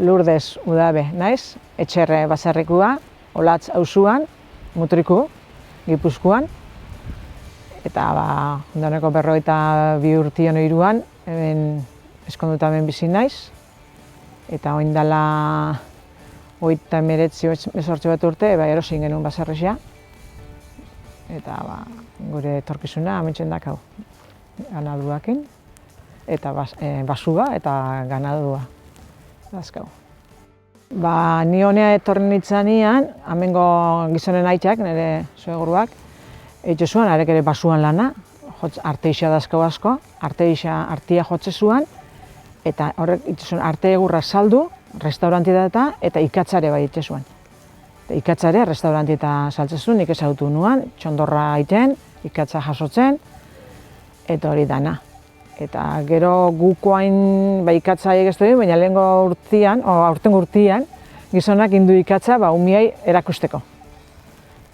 Lourdes Udabe naiz, Etxerre baserrikua, Olatz auzuan, Mutriku, Gipuzkoan. Eta ondoneko 42 urtean hiruan, hemen eskonduta hemen bizi naiz. Eta orain dela 39 bat urte, erosi genuen baserria. Eta gure etorkizuna hementxe dakau. Ganaduakin, eta basua eta ganadua. Dazkau. Ni honea etorri nitzanean, hemengo gizonen aitak, nire sueguruak, egite zuen, arek ere basuan lana, arteixa dazkau asko, artia jotze zuen, eta horrek egite zuen arte egurra saldu, restaurantieta eta ikatzare bai egite zuen. Ikatzare, restaurantieta saltzen zuen, nik ezautu nuan, txondorra egiten, ikatza jasotzen, eta hori dana. Eta gero gukoain ikatza egeztu egin, baina lehenko urtean, aurtengo urtean, gizonak indu ikatza umiai erakusteko.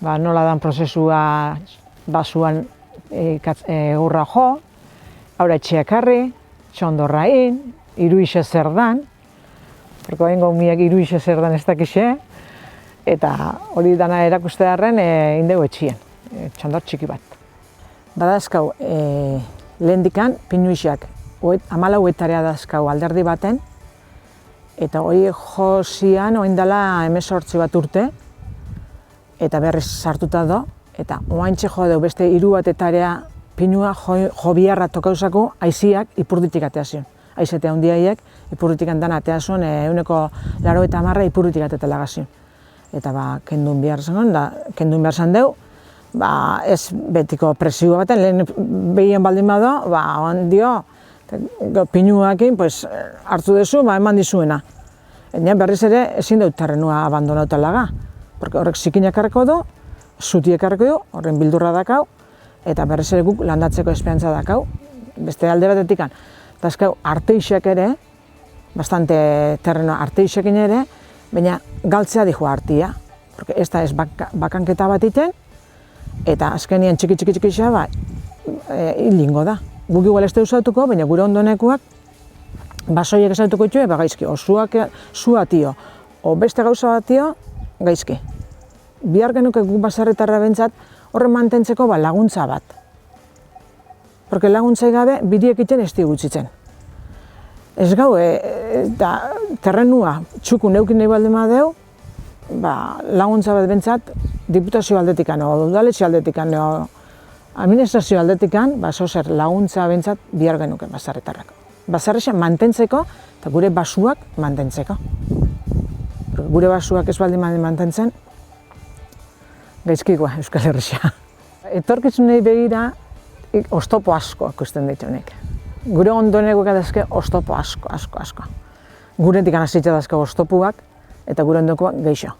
Nola dan prozesua basuan egurra jo, aurra etxeak harri, txondorra egin, iruixe zer dan, porque baingo umiak iruixe zer dan ez dakixe, eta hori dana erakuste darren indegu etxien, txondor txiki bat. Badazkau, lehendikan pinuixak 14 hektarea dazkau alderdi baten, eta hori josian orain dela 18 bat urte, eta berriz sartuta do, eta oaintxe jo dugu beste 3 hektarea pinua jo biharra tokauzako aiziak ipurditik atea zion. Aizetea hundiaiek ipurditik antan atea zuen, 90 ipurditik atetela gazion. Eta kendun behar zan dugu, ez betiko presioa baten, lehen behien baldin bado, ondio, pinuakin hartu duzu, eman dizuena. Berriz ere ezin dut terrenua abandonauta laga, porque horrek zikinak harreko du, zutiek harreko du, horren bildurra dakau, eta berriz ere guk landatzeko esperantza dakau, beste alde batetik. Dazkau, arteixak ere, bastante terrenoa arteixakin ere, baina galtzea dihua artia, porque ez da ez bakanketa bat iten, eta azkenean txiki hilingo da. Guk igual ez da usatuko, baina gure ondonekuak basoiek esatuko itxue, gaizki, zua tio, o beste gauza bat tio, gaizki. Bihar genuke guk baserritarra bentsat horren mantentzeko laguntza bat. Porque laguntzai gabe bidiek iten ez digutzitzen. Ez gau, terrenua txuku neukin nahi baldin badeu, laguntza bat bentsat diputazio aldetikan, udaletxe aldetikan, administrazio aldetikan, zozer laguntza bentsat bihar genuke baserritarrak. Baserrixa mantentzeko eta gure basuak mantentzeko. Gure basuak ez baldin mantentzen, gaizkikoa Euskal Herria. Etorkizunei begira, oztopo asko ikusten ditu honek. Gure ondoneko dazke oztopo asko. Guretik anazitza dazke oztopuak eta gure ondokoak geixo.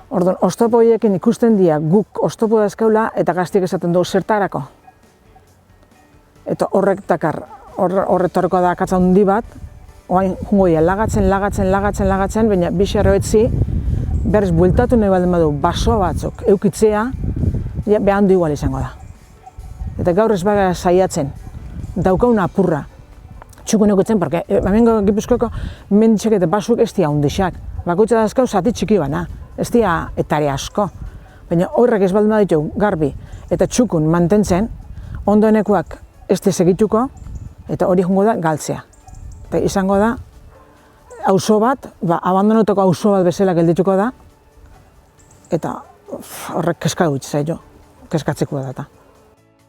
Orduan, oztopo horiekin ikusten dira guk oztopo dazkeula eta gaztiek esaten dugu zertarako. Eta horretorko da akatza hundi bat, oain jungoia lagatzen, baina bixarro etzi, berriz bueltatu nahi baldin badu baso batzuk eukitzea, behandu igual izango da. Eta gaur ez baga saiatzen, daukauna apurra. Txuko neukitzen, porque hemengo Gipuzkoako menditxek eta basuek ez dira hundixak. Bakoitza dazkau zati txiki bana, ez dira etare asko. Baina horrek ez baldin baditu garbi eta txukun mantentzen, ondoenekuak ez dira segituko, eta hori jungo da galtzea. Eta izango da, auzo bat, abandonotako auzo bat bezala geldituko da, eta horrek keska dut zailo, keskatzeko da.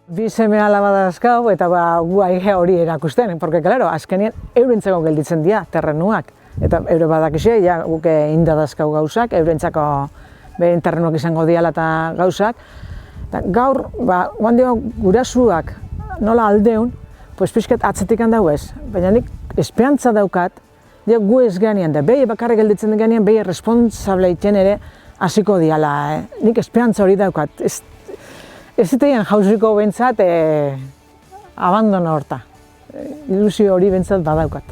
Bi seme alaba dazkau eta gu aige hori erakusten, porque, claro, azkenien eurentzako gelditzen dira terrenuak. Eta eure badakixe, guke inda dazkau gauzak, eurentzako beren terrenuak izango diala eta gauzak. Gaur, guandio gurasuak nola aldeun, pixkat atzetik handau ez. Baina nik esperantza daukat, gu ez ganean da, behi bakarrik gelditzen ganean, behi responsable iten ere hasiko diala. Nik esperantza hori daukat. Ez zitean jauziko bentsat abandono horta. Ilusio hori bentsat badaukat.